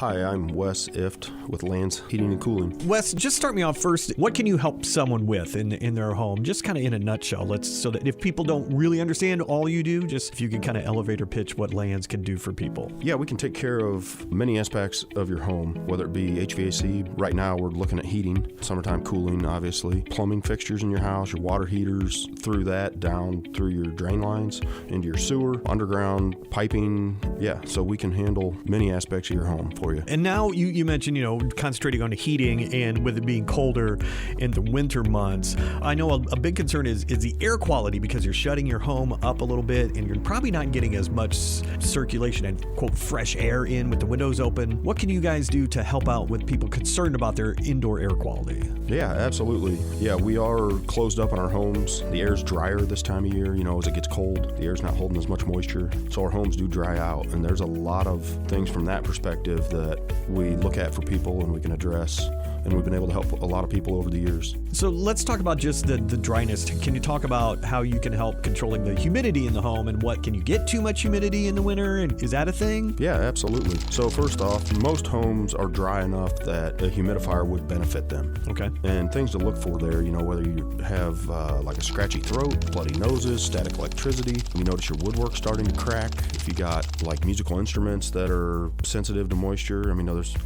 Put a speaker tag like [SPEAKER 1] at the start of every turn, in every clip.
[SPEAKER 1] Hi, I'm Wes Ifft with Lanz Heating and Cooling.
[SPEAKER 2] Wes, just start me off first. What can you help someone with in their home? Just kind of in a nutshell. So that if people don't really understand all you do, just if you can kind of elevator pitch what Lanz can do for people.
[SPEAKER 1] Yeah, we can take care of many aspects of your home, whether it be HVAC. Right now, we're looking at heating, summertime cooling, obviously, plumbing fixtures in your house, your water heaters, through that, down through your drain lines, into your sewer, underground piping. Yeah, so we can handle many aspects of your home for you.
[SPEAKER 2] And now you mentioned, concentrating on the heating and with it being colder in the winter months. I know a big concern is the air quality because you're shutting your home up a little bit and you're probably not getting as much circulation and, quote, fresh air in with the windows open. What can you guys do to help out with people concerned about their indoor air quality?
[SPEAKER 1] Yeah, absolutely. Yeah, we are closed up in our homes. The air's drier this time of year. As it gets cold, the air's not holding as much moisture. So our homes do dry out. And there's a lot of things from that perspective that we look at for people and we can address. And we've been able to help a lot of people over the years.
[SPEAKER 2] So let's talk about just the dryness. Can you talk about how you can help controlling the humidity in the home and can you get too much humidity in the winter? And is that a thing?
[SPEAKER 1] Yeah, absolutely. So first off, most homes are dry enough that a humidifier would benefit them.
[SPEAKER 2] Okay.
[SPEAKER 1] And things to look for there, whether you have like a scratchy throat, bloody noses, static electricity, you notice your woodwork starting to crack, if you got like musical instruments that are sensitive to moisture.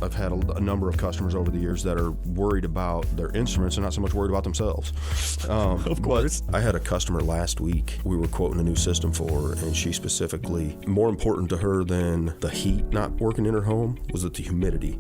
[SPEAKER 1] I've had a number of customers over the years that are worried about their instruments and not so much worried about themselves.
[SPEAKER 2] Of course.
[SPEAKER 1] I had a customer last week we were quoting a new system for, and she specifically, more important to her than the heat not working in her home was the humidity.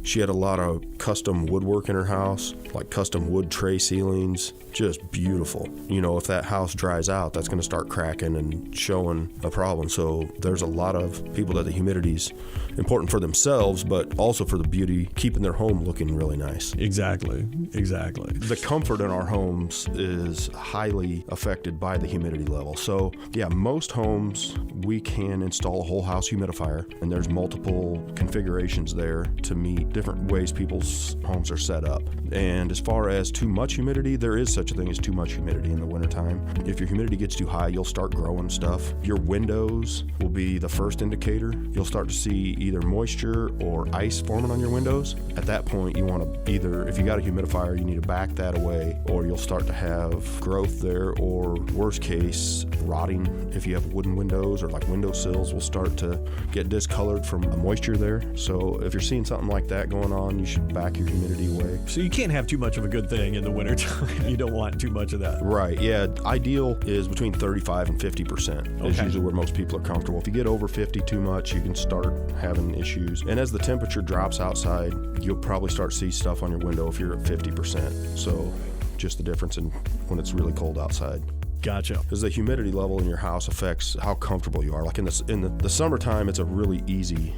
[SPEAKER 1] She had a lot of custom woodwork in her house, like custom wood tray ceilings, just beautiful. If that house dries out, that's going to start cracking and showing a problem. So there's a lot of people that the humidity's important for themselves, but also for the beauty, keeping their home looking really nice.
[SPEAKER 2] Exactly.
[SPEAKER 1] The comfort in our homes is highly affected by the humidity level. So yeah, most homes, we can install a whole house humidifier, and there's multiple configurations there to meet different ways people's homes are set up. And as far as too much humidity, there is such a thing as too much humidity in the wintertime. If your humidity gets too high, you'll start growing stuff. Your windows will be the first indicator. You'll start to see either moisture or ice forming on your windows. At that point, you want to either, if you got a humidifier, you need to back that away, or you'll start to have growth there, or worst case, rotting. If you have wooden windows or like windowsills will start to get discolored from the moisture there. So if you're seeing something like that going on, you should back your humidity away.
[SPEAKER 2] So you can't have too much of a good thing in the wintertime. You don't want too much of that.
[SPEAKER 1] Right, yeah. Ideal is between 35 and 50%.
[SPEAKER 2] Okay.
[SPEAKER 1] Is usually where most people are comfortable. If you get over 50 too much, you can start having issues. And as the temperature drops outside, you'll probably start to see stuff on your window if you're at 50%. So just the difference in when it's really cold outside.
[SPEAKER 2] Gotcha.
[SPEAKER 1] Because the humidity level in your house affects how comfortable you are. Like in the summertime, it's a really easy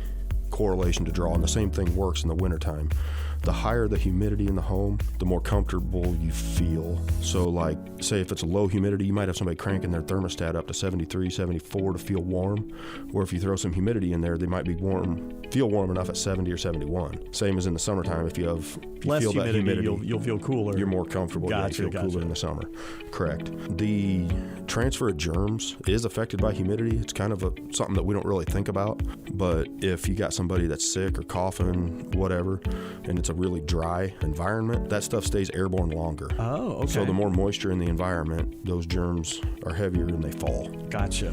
[SPEAKER 1] correlation to draw, and the same thing works in the wintertime. The higher the humidity in the home, the more comfortable you feel. So like, say if it's a low humidity, you might have somebody cranking their thermostat up to 73, 74 to feel warm. Or if you throw some humidity in there, they might be feel warm enough at 70 or 71. Same as in the summertime, if you
[SPEAKER 2] less
[SPEAKER 1] feel
[SPEAKER 2] humidity,
[SPEAKER 1] that humidity,
[SPEAKER 2] you'll feel cooler.
[SPEAKER 1] You're more comfortable.
[SPEAKER 2] Gotcha,
[SPEAKER 1] you feel cooler in the summer. Correct. The transfer of germs is affected by humidity. It's kind of something that we don't really think about. But if you got somebody that's sick or coughing, whatever, and it's a really dry environment, that stuff stays airborne longer.
[SPEAKER 2] Oh, okay.
[SPEAKER 1] So the more moisture in the environment, those germs are heavier and they fall.
[SPEAKER 2] Gotcha.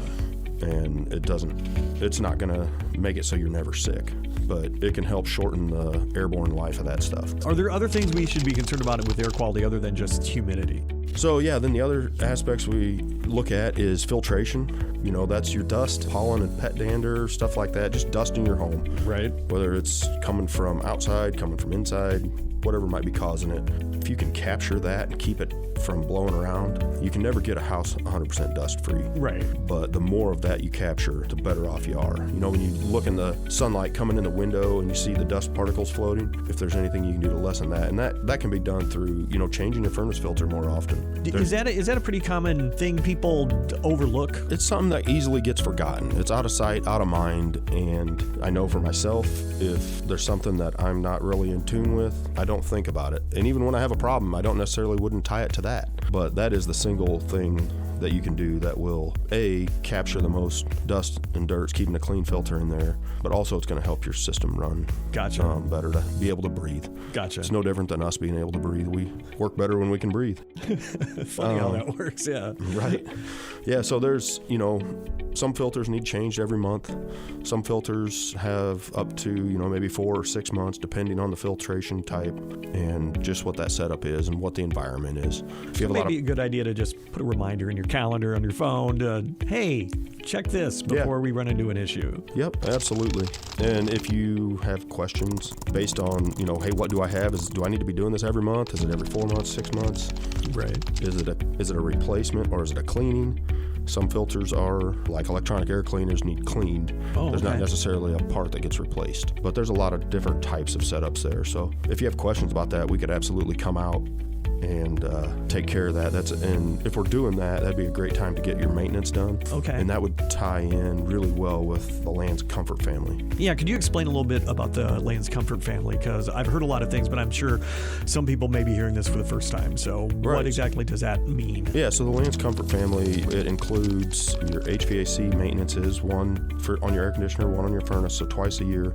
[SPEAKER 1] And it's not gonna make it so you're never sick, but it can help shorten the airborne life of that stuff.
[SPEAKER 2] Are there other things we should be concerned about with air quality other than just humidity?
[SPEAKER 1] So yeah, then the other aspects we look at is filtration. That's your dust, pollen and pet dander, stuff like that, just dust in your home.
[SPEAKER 2] Right.
[SPEAKER 1] Whether it's coming from outside, coming from inside, whatever might be causing it. If you can capture that and keep it from blowing around, you can never get a house 100% dust free.
[SPEAKER 2] Right.
[SPEAKER 1] But the more of that you capture, the better off you are. When you look in the sunlight coming in the window and you see the dust particles floating, if there's anything you can do to lessen that, and that can be done through, changing your furnace filter more often.
[SPEAKER 2] Is that a pretty common thing people overlook?
[SPEAKER 1] It's something that easily gets forgotten. It's out of sight, out of mind, and I know for myself, if there's something that I'm not really in tune with, I don't think about it. And even when I have a problem, I don't necessarily wouldn't tie it to that. But that is the single thing that you can do that will, A, capture the most dust and dirt, keeping a clean filter in there, but also it's going to help your system run better to be able to breathe.
[SPEAKER 2] Gotcha.
[SPEAKER 1] It's no different than us being able to breathe. We work better when we can breathe.
[SPEAKER 2] Funny how that works, yeah.
[SPEAKER 1] Right. Yeah, so there's, some filters need changed every month. Some filters have up to, maybe 4 or 6 months, depending on the filtration type and just what that setup is and what the environment is. If you have
[SPEAKER 2] Maybe a good idea to just put a reminder in your calendar on your phone to, hey, check this before we run into an issue.
[SPEAKER 1] Yep, absolutely. And if you have questions based on, hey, what do I have? Do I need to be doing this every month? Is it every 4 months, 6 months?
[SPEAKER 2] Right.
[SPEAKER 1] Is it a replacement or is it a cleaning? Some filters are, like electronic air cleaners, need cleaned. There's not necessarily a part that gets replaced. But there's a lot of different types of setups there. So if you have questions about that, we could absolutely come out and take care of that. And if we're doing that, that'd be a great time to get your maintenance done.
[SPEAKER 2] Okay.
[SPEAKER 1] And that would tie in really well with the Lanz Comfort Family.
[SPEAKER 2] Yeah, could you explain a little bit about the Lanz Comfort Family? Because I've heard a lot of things, but I'm sure some people may be hearing this for the first time. So what exactly does that mean?
[SPEAKER 1] Yeah, so the Lanz Comfort Family, it includes your HVAC maintenances, one on your air conditioner, one on your furnace, so twice a year.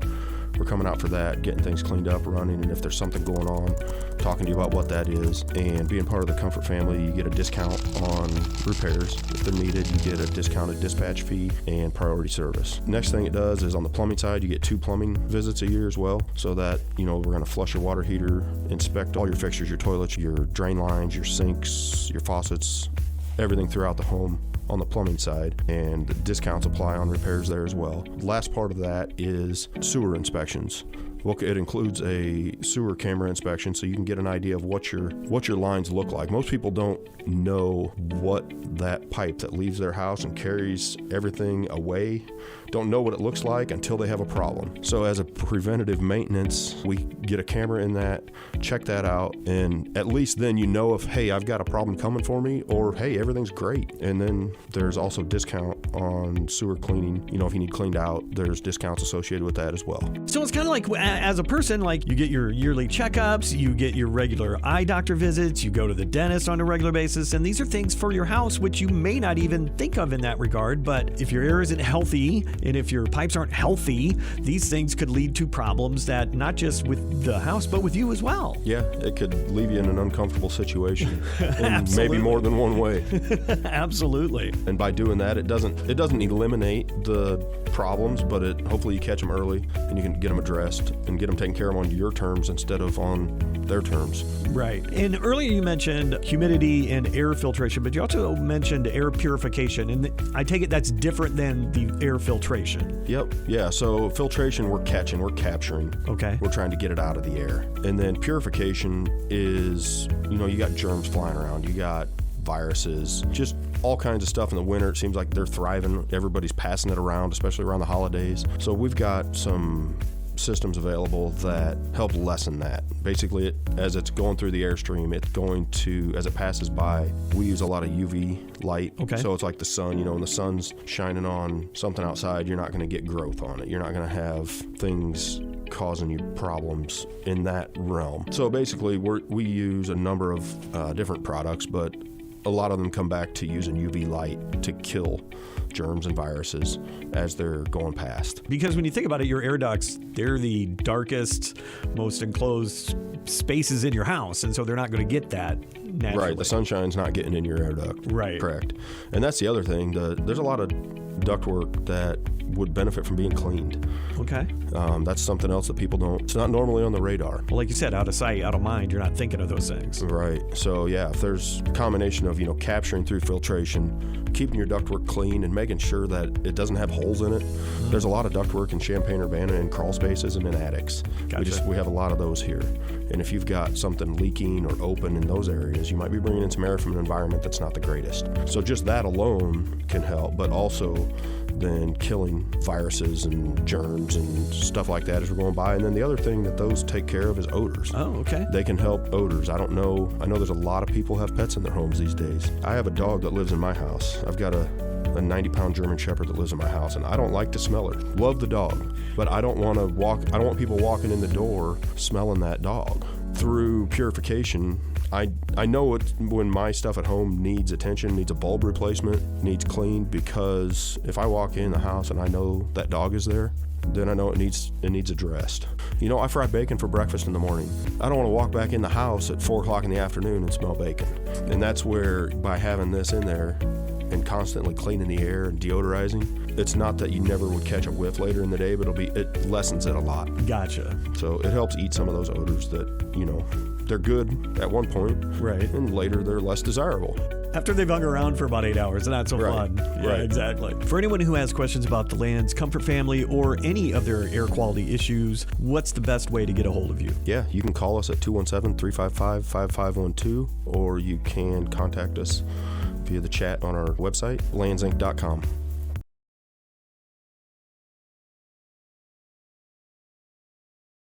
[SPEAKER 1] We're coming out for that, getting things cleaned up, running, and if there's something going on, talking to you about what that is. And being part of the Comfort Family, you get a discount on repairs. If they're needed, you get a discounted dispatch fee and priority service. Next thing it does is on the plumbing side, you get 2 plumbing visits a year as well, so that, we're going to flush your water heater, inspect all your fixtures, your toilets, your drain lines, your sinks, your faucets, everything throughout the home on the plumbing side, and the discounts apply on repairs there as well. The last part of that is sewer inspections. Well, it includes a sewer camera inspection, so you can get an idea of what your lines look like. Most people don't know what that pipe that leaves their house and carries everything away, don't know what it looks like until they have a problem. So as a preventative maintenance, we get a camera in that, check that out, and at least then if, hey, I've got a problem coming for me, or hey, everything's great. And then there's also discount on sewer cleaning. If you need cleaned out, there's discounts associated with that as well.
[SPEAKER 2] So it's kind of like, as a person, like you get your yearly checkups, you get your regular eye doctor visits, you go to the dentist on a regular basis, and these are things for your house which you may not even think of in that regard. But if your air isn't healthy and if your pipes aren't healthy, these things could lead to problems that not just with the house but with you as well.
[SPEAKER 1] Yeah, it could leave you in an uncomfortable situation in maybe more than one way.
[SPEAKER 2] Absolutely.
[SPEAKER 1] And by doing that, it doesn't eliminate the problems, but hopefully you catch them early and you can get them addressed and get them taken care of on your terms instead of on their terms.
[SPEAKER 2] Right. And earlier you mentioned humidity and air filtration, but you also mentioned air purification. And I take it that's different than the air filtration.
[SPEAKER 1] Yep. Yeah. So filtration, we're capturing.
[SPEAKER 2] Okay.
[SPEAKER 1] We're trying to get it out of the air. And then purification is, you got germs flying around. You got viruses, just all kinds of stuff in the winter. It seems like they're thriving. Everybody's passing it around, especially around the holidays. So we've got some systems available that help lessen that. Basically, as it's going through the airstream, it's going to, as it passes by, we use a lot of UV light.
[SPEAKER 2] Okay.
[SPEAKER 1] So it's like the sun, when the sun's shining on something outside, you're not going to get growth on it. You're not going to have things causing you problems in that realm. So basically, we use a number of different products, but a lot of them come back to using UV light to kill germs and viruses as they're going past.
[SPEAKER 2] Because when you think about it, your air ducts, they're the darkest, most enclosed spaces in your house, and so they're not going to get that naturally.
[SPEAKER 1] Right, the sunshine's not getting in your air duct.
[SPEAKER 2] Right.
[SPEAKER 1] Correct. And that's the other thing, there's a lot of ductwork that would benefit from being cleaned.
[SPEAKER 2] Okay.
[SPEAKER 1] That's something else that people it's not normally on the radar.
[SPEAKER 2] Well, like you said, out of sight, out of mind, you're not thinking of those things.
[SPEAKER 1] Right. So yeah, if there's a combination of, capturing through filtration, keeping your ductwork clean and making sure that it doesn't have holes in it. There's a lot of ductwork in Champaign-Urbana in crawl spaces and in attics.
[SPEAKER 2] Gotcha.
[SPEAKER 1] We have a lot of those here. And if you've got something leaking or open in those areas, you might be bringing in some air from an environment that's not the greatest. So just that alone can help, but also then killing viruses and germs and stuff like that as we're going by. And then the other thing that those take care of is odors.
[SPEAKER 2] Oh, okay.
[SPEAKER 1] They can help odors. I know there's a lot of people have pets in their homes these days. I have a dog that lives in my house. I've got a 90-pound German Shepherd that lives in my house, and I don't like to smell her. Love the dog, but I don't want people walking in the door smelling that dog. Through purification, I know it when my stuff at home needs attention, needs a bulb replacement, needs cleaned, because if I walk in the house and I know that dog is there, then I know it needs addressed. You know, I fry bacon for breakfast in the morning. I don't want to walk back in the house at 4 o'clock in the afternoon and smell bacon. And that's where, by having this in there and constantly cleaning the air and deodorizing, it's not that you never would catch a whiff later in the day, but it lessens it a lot.
[SPEAKER 2] Gotcha.
[SPEAKER 1] So it helps eat some of those odors that, you know, they're good at one point,
[SPEAKER 2] right,
[SPEAKER 1] and later they're less desirable.
[SPEAKER 2] After they've hung around for about 8 hours, not so fun. Yeah,
[SPEAKER 1] right.
[SPEAKER 2] Exactly. For anyone who has questions about the Lanz Comfort Family or any of their air quality issues, what's the best way to get a hold of you?
[SPEAKER 1] Yeah, you can call us at 217-355-5512, or you can contact us via the chat on our website, lanzinc.com.